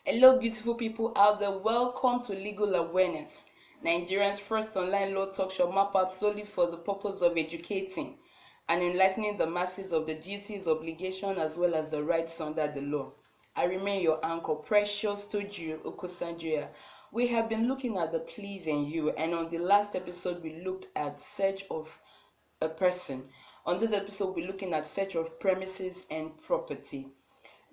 Hello, beautiful people out there. Welcome to Legal Awareness, Nigeria's first online law talk show mapped out solely for the purpose of educating and enlightening the masses of the duties, obligations, as well as the rights under the law. I remain your anchor, Precious Toju Okosanjoya. We have been looking at the pleas and you, and on the last episode, we looked at search of a person. On this episode, we're looking at search of premises and property.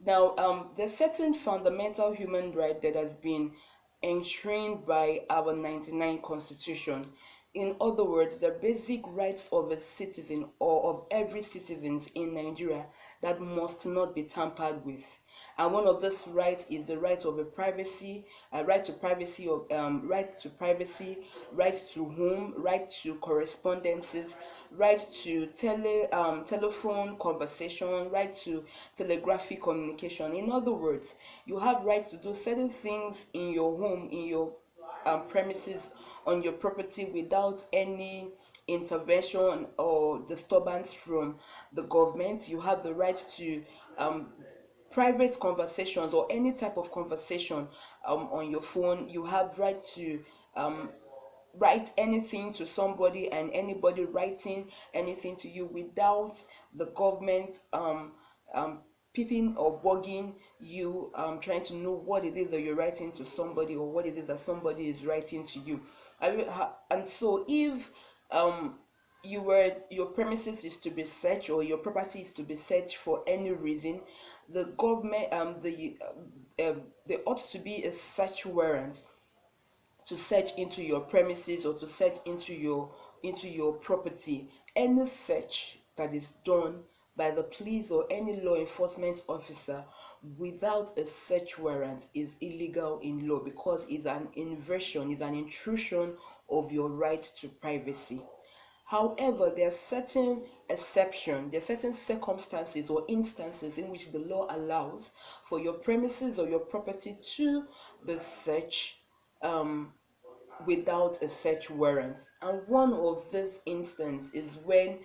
Now, there's certain fundamental human right that has been enshrined by our 99 Constitution. In other words, the basic rights of a citizen or of every citizen in Nigeria that must not be tampered with. And one of these rights is the right of a privacy, right to privacy, right to home, right to correspondences, right to telephone conversation, right to telegraphic communication. In other words, you have rights to do certain things in your home, in your premises, on your property without any intervention or disturbance from the government. You have the right to private conversations or any type of conversation on your phone. You have right to um, write anything to somebody and anybody writing anything to you without the government um, peeping or bugging you, trying to know what it is that you're writing to somebody or what it is that somebody is writing to you. And so if um, your premises is to be searched or your property is to be searched for any reason, the government there ought to be a search warrant to search into your premises or to search into your property. Any search that is done by the police or any law enforcement officer without a search warrant is illegal in law because it's an inversion, it's an intrusion of your right to privacy. However, there are certain exceptions, there are certain circumstances or instances in which the law allows for your premises or your property to be searched without a search warrant. And one of these instances is when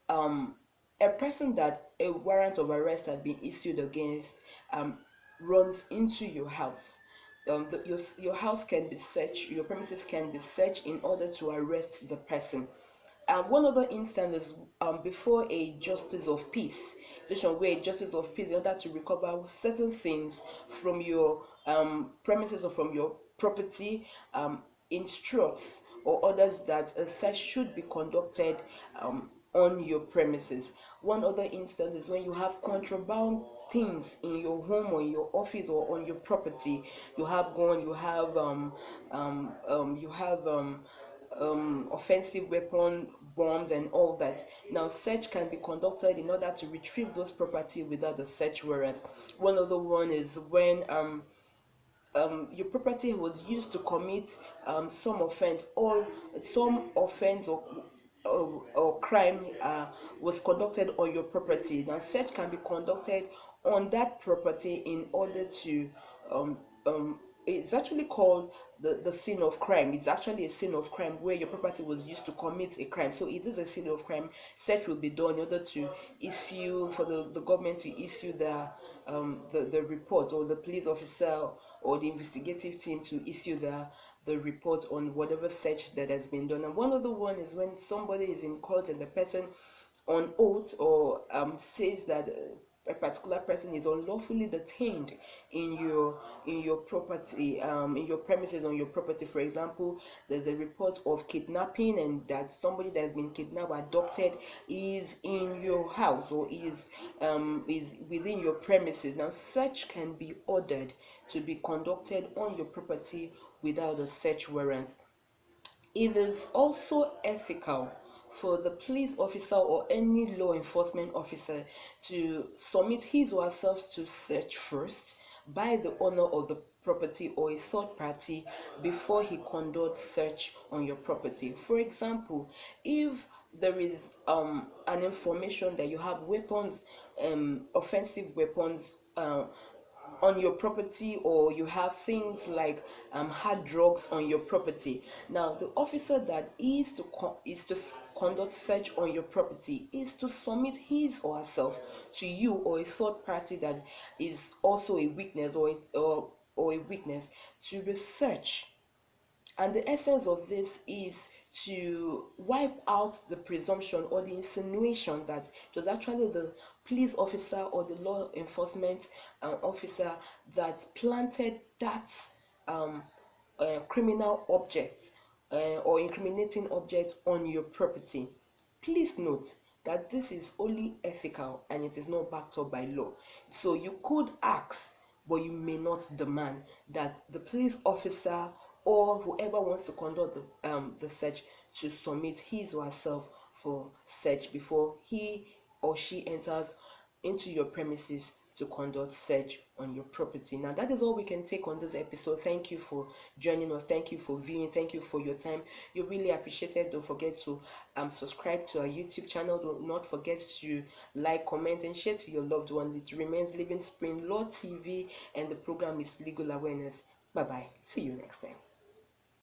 um, a person that a warrant of arrest had been issued against um, runs into your house. Your house can be searched, your premises can be searched in order to arrest the person. And one other instance is before a justice of peace situation where a justice of peace, in order to recover certain things from your premises or from your property, instructs or orders that a search should be conducted on your premises. One other instance is when you have contraband things in your home or in your office or on your property. You have gun, you have offensive weapon, bombs, and all that. Now, search can be conducted in order to retrieve those property without the search warrant. One other one is when your property was used to commit some offense or crime was conducted on your property. Now, search can be conducted on that property in order to um, um, it's actually called the scene of crime. It's actually a scene of crime where your property was used to commit a crime. So it is a scene of crime. Search will be done in order to issue for the government to issue the report, or the police officer or the investigative team to issue the report on whatever search that has been done. And one other one is when somebody is in court and the person on oath or says that a particular person is unlawfully detained in your property, in your premises, on your property. For example, there's a report of kidnapping and that somebody that has been kidnapped, adopted, is in your house or is within your premises. Now, search can be ordered to be conducted on your property without a search warrant. It is also ethical for the police officer or any law enforcement officer to submit his or herself to search first by the owner of the property or a third party before he conducts search on your property. For example, if there is an information that you have weapons, offensive weapons on your property, or you have things like hard drugs on your property. Now, the officer that is to conduct search on your property is to submit his or herself to you or a third party that is also a witness or or a weakness, to research. And the essence of this is to wipe out the presumption or the insinuation that it was actually the police officer or the law enforcement officer that planted that um, criminal object or incriminating object on your property. Please note that this is only ethical and it is not backed up by law. So you could ask, but you may not demand that the police officer or whoever wants to conduct the search to submit his or herself for search before he or she enters into your premises to conduct search on your property. Now that is all we can take on this episode. Thank you for joining us. Thank you for viewing. Thank you for your time. You really appreciate it. Don't forget to subscribe to our YouTube channel. Do not forget to like, comment, and share to your loved ones. It remains Living Spring Law TV, and the program is Legal Awareness. Bye bye. See you next time.